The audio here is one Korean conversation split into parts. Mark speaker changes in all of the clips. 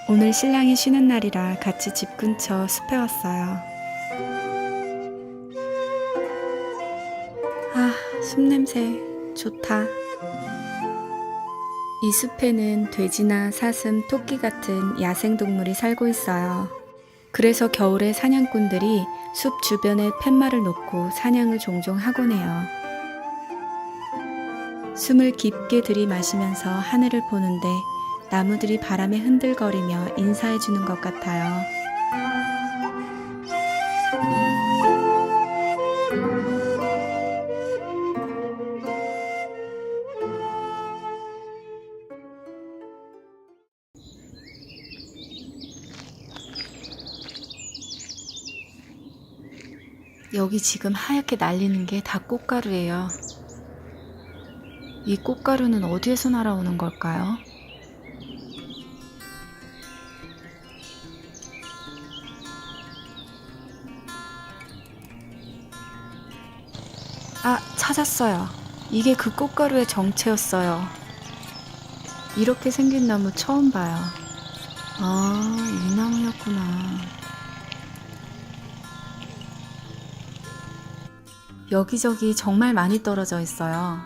Speaker 1: 오늘 신랑이 쉬는 날이라 같이 집 근처 숲에 왔어요. 아, 숲 냄새 좋다. 이 숲에는 돼지나 사슴, 토끼 같은 야생동물이 살고 있어요. 그래서 겨울에 사냥꾼들이 숲 주변에 팻말을 놓고 사냥을 종종 하곤 해요. 숨을 깊게 들이마시면서 하늘을 보는데 나무들이 바람에 흔들거리며 인사해주는 것 같아요. 여기 지금 하얗게 날리는 게 다 꽃가루예요. 이 꽃가루는 어디에서 날아오는 걸까요? 아, 찾았어요. 이게 그 꽃가루의 정체였어요. 이렇게 생긴 나무 처음 봐요. 아, 이 나무였구나. 여기저기 정말 많이 떨어져 있어요.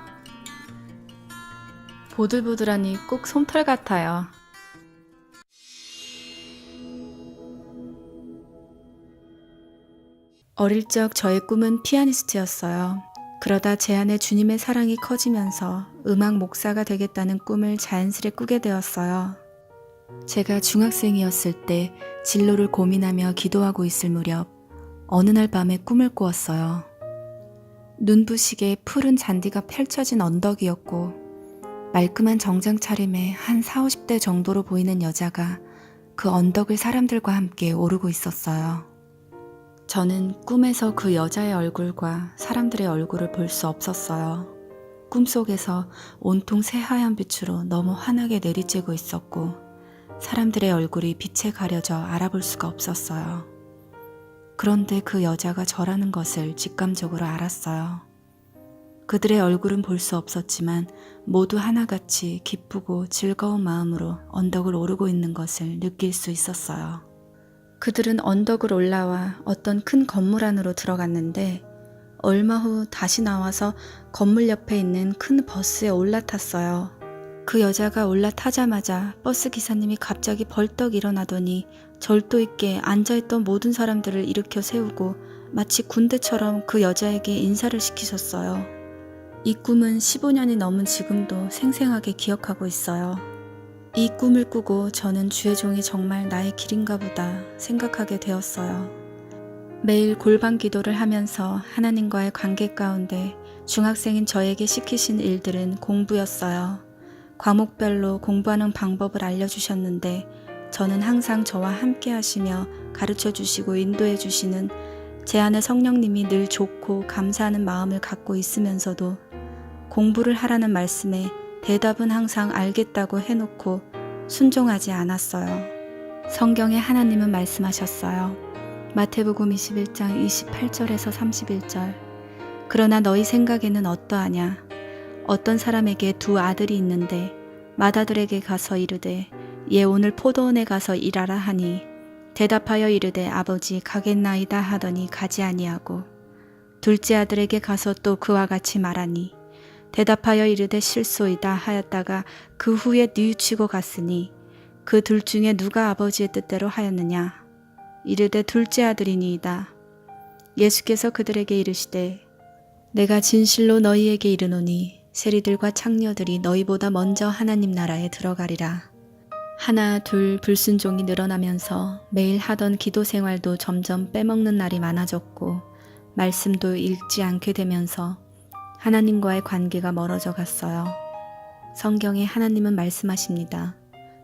Speaker 1: 보들보들하니 꼭 솜털 같아요. 어릴 적 저의 꿈은 피아니스트였어요. 그러다 제 안에 주님의 사랑이 커지면서 음악 목사가 되겠다는 꿈을 자연스레 꾸게 되었어요. 제가 중학생이었을 때 진로를 고민하며 기도하고 있을 무렵 어느 날 밤에 꿈을 꾸었어요. 눈부시게 푸른 잔디가 펼쳐진 언덕이었고 말끔한 정장 차림의 한 40, 50대 정도로 보이는 여자가 그 언덕을 사람들과 함께 오르고 있었어요. 저는 꿈에서 그 여자의 얼굴과 사람들의 얼굴을 볼 수 없었어요. 꿈속에서 온통 새하얀 빛으로 너무 환하게 내리쬐고 있었고 사람들의 얼굴이 빛에 가려져 알아볼 수가 없었어요. 그런데 그 여자가 저라는 것을 직감적으로 알았어요. 그들의 얼굴은 볼 수 없었지만 모두 하나같이 기쁘고 즐거운 마음으로 언덕을 오르고 있는 것을 느낄 수 있었어요. 그들은 언덕을 올라와 어떤 큰 건물 안으로 들어갔는데 얼마 후 다시 나와서 건물 옆에 있는 큰 버스에 올라탔어요. 그 여자가 올라타자마자 버스 기사님이 갑자기 벌떡 일어나더니 절도 있게 앉아있던 모든 사람들을 일으켜 세우고 마치 군대처럼 그 여자에게 인사를 시키셨어요. 이 꿈은 15년이 넘은 지금도 생생하게 기억하고 있어요. 이 꿈을 꾸고 저는 주의 종이 정말 나의 길인가 보다 생각하게 되었어요. 매일 골방 기도를 하면서 하나님과의 관계 가운데 중학생인 저에게 시키신 일들은 공부였어요. 과목별로 공부하는 방법을 알려주셨는데 저는 항상 저와 함께 하시며 가르쳐 주시고 인도해 주시는 제 안에 성령님이 늘 좋고 감사하는 마음을 갖고 있으면서도 공부를 하라는 말씀에 대답은 항상 알겠다고 해놓고 순종하지 않았어요. 성경에 하나님은 말씀하셨어요. 마태복음 21장 28절에서 31절. 그러나 너희 생각에는 어떠하냐? 어떤 사람에게 두 아들이 있는데 맏아들에게 가서 이르되 얘 오늘 포도원에 가서 일하라 하니 대답하여 이르되 아버지 가겠나이다 하더니 가지 아니하고 둘째 아들에게 가서 또 그와 같이 말하니 대답하여 이르되 실소이다 하였다가 그 후에 뉘우치고 갔으니 그 둘 중에 누가 아버지의 뜻대로 하였느냐? 이르되 둘째 아들이니이다. 예수께서 그들에게 이르시되 내가 진실로 너희에게 이르노니 세리들과 창녀들이 너희보다 먼저 하나님 나라에 들어가리라. 하나 둘 불순종이 늘어나면서 매일 하던 기도 생활도 점점 빼먹는 날이 많아졌고 말씀도 읽지 않게 되면서 하나님과의 관계가 멀어져 갔어요. 성경에 하나님은 말씀하십니다.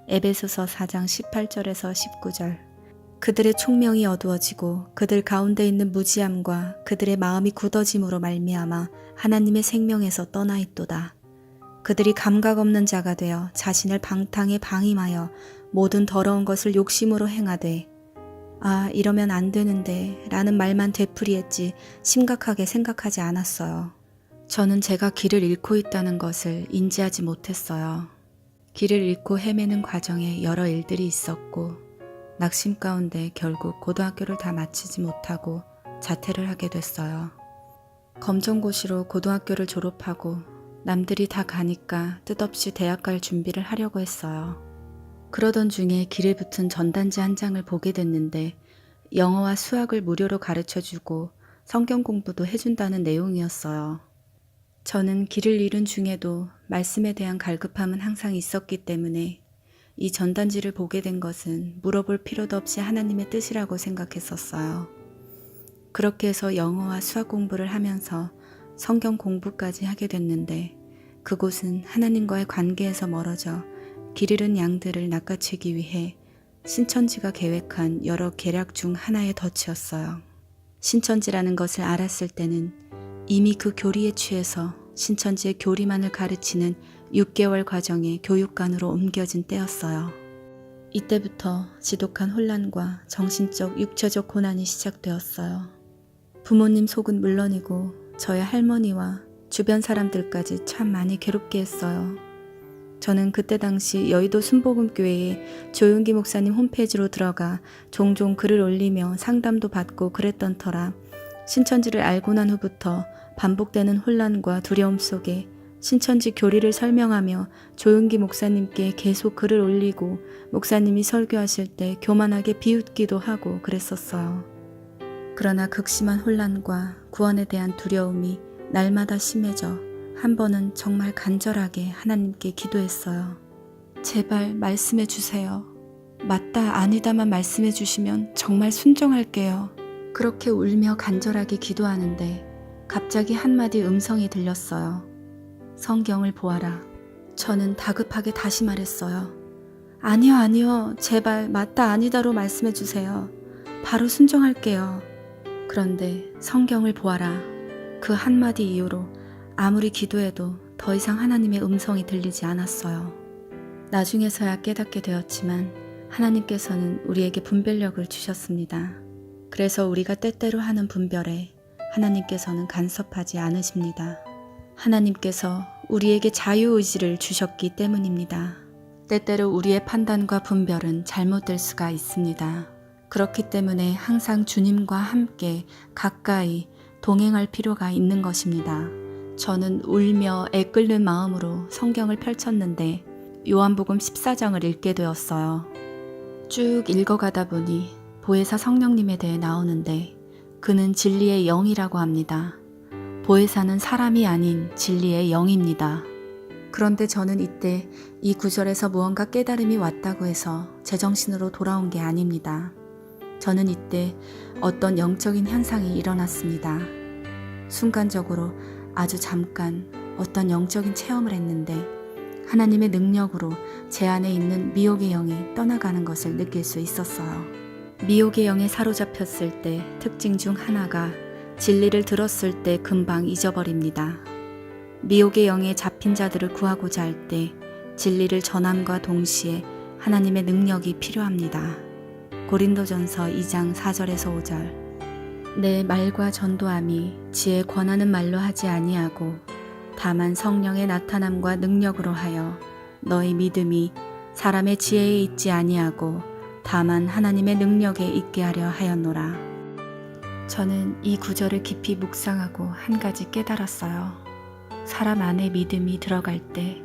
Speaker 1: 에베소서 4장 18절에서 19절. 그들의 총명이 어두워지고 그들 가운데 있는 무지함과 그들의 마음이 굳어짐으로 말미암아 하나님의 생명에서 떠나 있도다. 그들이 감각 없는 자가 되어 자신을 방탕에 방임하여 모든 더러운 것을 욕심으로 행하되 아, 이러면 안 되는데 라는 말만 되풀이했지 심각하게 생각하지 않았어요. 저는 제가 길을 잃고 있다는 것을 인지하지 못했어요. 길을 잃고 헤매는 과정에 여러 일들이 있었고 낙심 가운데 결국 고등학교를 다 마치지 못하고 자퇴를 하게 됐어요. 검정고시로 고등학교를 졸업하고 남들이 다 가니까 뜻없이 대학 갈 준비를 하려고 했어요. 그러던 중에 길에 붙은 전단지 한 장을 보게 됐는데 영어와 수학을 무료로 가르쳐주고 성경 공부도 해준다는 내용이었어요. 저는 길을 잃은 중에도 말씀에 대한 갈급함은 항상 있었기 때문에 이 전단지를 보게 된 것은 물어볼 필요도 없이 하나님의 뜻이라고 생각했었어요. 그렇게 해서 영어와 수학 공부를 하면서 성경 공부까지 하게 됐는데 그곳은 하나님과의 관계에서 멀어져 길 잃은 양들을 낚아채기 위해 신천지가 계획한 여러 계략 중 하나의 덫이었어요. 신천지라는 것을 알았을 때는 이미 그 교리에 취해서 신천지의 교리만을 가르치는 6개월 과정의 교육관으로 옮겨진 때였어요. 이때부터 지독한 혼란과 정신적, 육체적 고난이 시작되었어요. 부모님 속은 물론이고 저의 할머니와 주변 사람들까지 참 많이 괴롭게 했어요. 저는 그때 당시 여의도 순복음교회에 조윤기 목사님 홈페이지로 들어가 종종 글을 올리며 상담도 받고 그랬던 터라 신천지를 알고 난 후부터 반복되는 혼란과 두려움 속에 신천지 교리를 설명하며 조윤기 목사님께 계속 글을 올리고 목사님이 설교하실 때 교만하게 비웃기도 하고 그랬었어요. 그러나 극심한 혼란과 구원에 대한 두려움이 날마다 심해져 한 번은 정말 간절하게 하나님께 기도했어요. 제발 말씀해 주세요. 맞다 아니다만 말씀해 주시면 정말 순종할게요. 그렇게 울며 간절하게 기도하는데 갑자기 한마디 음성이 들렸어요. 성경을 보아라. 저는 다급하게 다시 말했어요. 아니요, 아니요. 제발 맞다 아니다로 말씀해 주세요. 바로 순종할게요. 그런데 성경을 보아라. 그 한마디 이후로 아무리 기도해도 더 이상 하나님의 음성이 들리지 않았어요. 나중에서야 깨닫게 되었지만 하나님께서는 우리에게 분별력을 주셨습니다. 그래서 우리가 때때로 하는 분별에 하나님께서는 간섭하지 않으십니다. 하나님께서 우리에게 자유의지를 주셨기 때문입니다. 때때로 우리의 판단과 분별은 잘못될 수가 있습니다. 그렇기 때문에 항상 주님과 함께 가까이 동행할 필요가 있는 것입니다. 저는 울며 애끓는 마음으로 성경을 펼쳤는데 요한복음 14장을 읽게 되었어요. 쭉 읽어가다 보니 보혜사 성령님에 대해 나오는데 그는 진리의 영이라고 합니다. 보혜사는 사람이 아닌 진리의 영입니다. 그런데 저는 이때 이 구절에서 무언가 깨달음이 왔다고 해서 제정신으로 돌아온 게 아닙니다. 저는 이때 어떤 영적인 현상이 일어났습니다. 순간적으로 아주 잠깐 어떤 영적인 체험을 했는데 하나님의 능력으로 제 안에 있는 미혹의 영이 떠나가는 것을 느낄 수 있었어요. 미혹의 영에 사로잡혔을 때 특징 중 하나가 진리를 들었을 때 금방 잊어버립니다. 미혹의 영에 잡힌 자들을 구하고자 할 때 진리를 전함과 동시에 하나님의 능력이 필요합니다. 고린도전서 2장 4절에서 5절. 내 말과 전도함이 지혜 권하는 말로 하지 아니하고 다만 성령의 나타남과 능력으로 하여 너희 믿음이 사람의 지혜에 있지 아니하고 다만 하나님의 능력에 있게 하려 하였노라. 저는 이 구절을 깊이 묵상하고 한 가지 깨달았어요. 사람 안에 믿음이 들어갈 때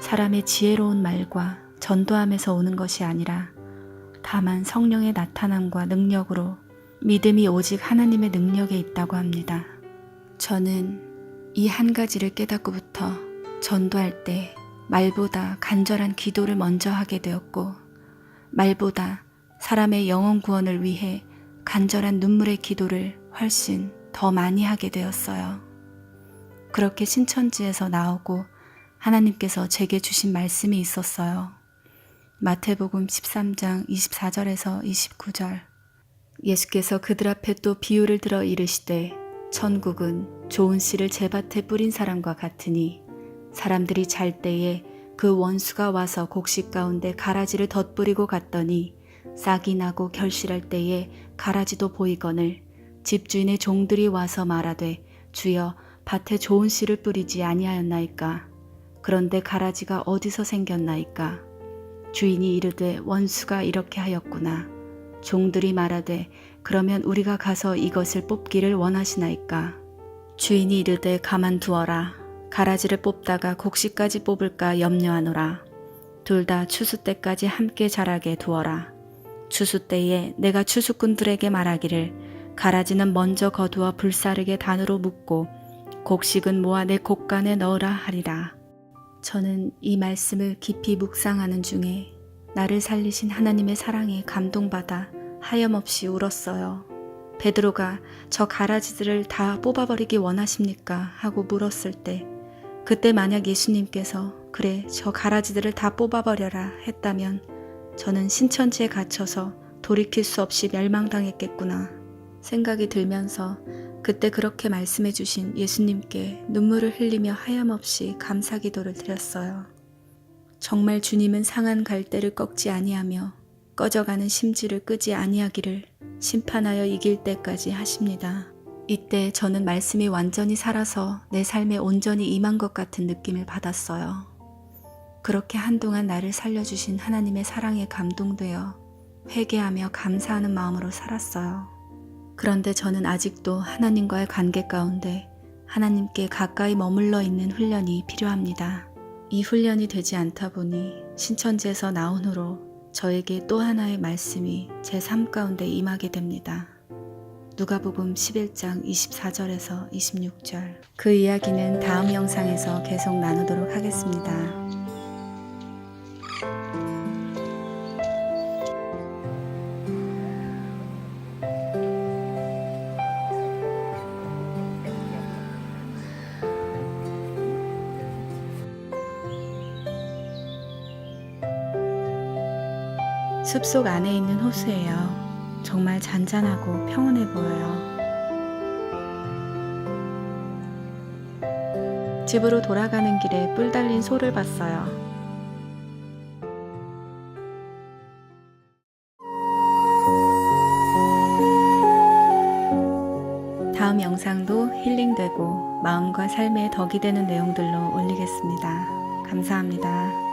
Speaker 1: 사람의 지혜로운 말과 전도함에서 오는 것이 아니라 다만 성령의 나타남과 능력으로 믿음이 오직 하나님의 능력에 있다고 합니다. 저는 이 한 가지를 깨닫고부터 전도할 때 말보다 간절한 기도를 먼저 하게 되었고 말보다 사람의 영혼 구원을 위해 간절한 눈물의 기도를 훨씬 더 많이 하게 되었어요. 그렇게 신천지에서 나오고 하나님께서 제게 주신 말씀이 있었어요. 마태복음 13장 24절에서 29절. 예수께서 그들 앞에 또 비유를 들어 이르시되 천국은 좋은 씨를 제밭에 뿌린 사람과 같으니 사람들이 잘 때에 그 원수가 와서 곡식 가운데 가라지를 덧뿌리고 갔더니 싹이 나고 결실할 때에 가라지도 보이거늘 집주인의 종들이 와서 말하되 주여 밭에 좋은 씨를 뿌리지 아니하였나이까. 그런데 가라지가 어디서 생겼나이까. 주인이 이르되 원수가 이렇게 하였구나. 종들이 말하되 그러면 우리가 가서 이것을 뽑기를 원하시나이까. 주인이 이르되 가만두어라. 가라지를 뽑다가 곡식까지 뽑을까 염려하노라. 둘 다 추수 때까지 함께 자라게 두어라. 추수 때에 내가 추수꾼들에게 말하기를 가라지는 먼저 거두어 불사르게 단으로 묶고 곡식은 모아 내 곡간에 넣으라 하리라. 저는 이 말씀을 깊이 묵상하는 중에 나를 살리신 하나님의 사랑에 감동받아 하염없이 울었어요. 베드로가 저 가라지들을 다 뽑아버리기 원하십니까? 하고 물었을 때 그때 만약 예수님께서 그래 저 가라지들을 다 뽑아버려라 했다면 저는 신천지에 갇혀서 돌이킬 수 없이 멸망당했겠구나 생각이 들면서 그때 그렇게 말씀해 주신 예수님께 눈물을 흘리며 하염없이 감사기도를 드렸어요. 정말 주님은 상한 갈대를 꺾지 아니하며 꺼져가는 심지를 끄지 아니하기를 심판하여 이길 때까지 하십니다. 이때 저는 말씀이 완전히 살아서 내 삶에 온전히 임한 것 같은 느낌을 받았어요. 그렇게 한동안 나를 살려주신 하나님의 사랑에 감동되어 회개하며 감사하는 마음으로 살았어요. 그런데 저는 아직도 하나님과의 관계 가운데 하나님께 가까이 머물러 있는 훈련이 필요합니다. 이 훈련이 되지 않다 보니 신천지에서 나온 후로 저에게 또 하나의 말씀이 제 삶 가운데 임하게 됩니다. 누가복음 11장 24절에서 26절. 그 이야기는 다음 영상에서 계속 나누도록 하겠습니다. 숲속 안에 있는 호수예요. 정말 잔잔하고 평온해 보여요. 집으로 돌아가는 길에 뿔 달린 소를 봤어요. 다음 영상도 힐링되고 마음과 삶에 덕이 되는 내용들로 올리겠습니다. 감사합니다.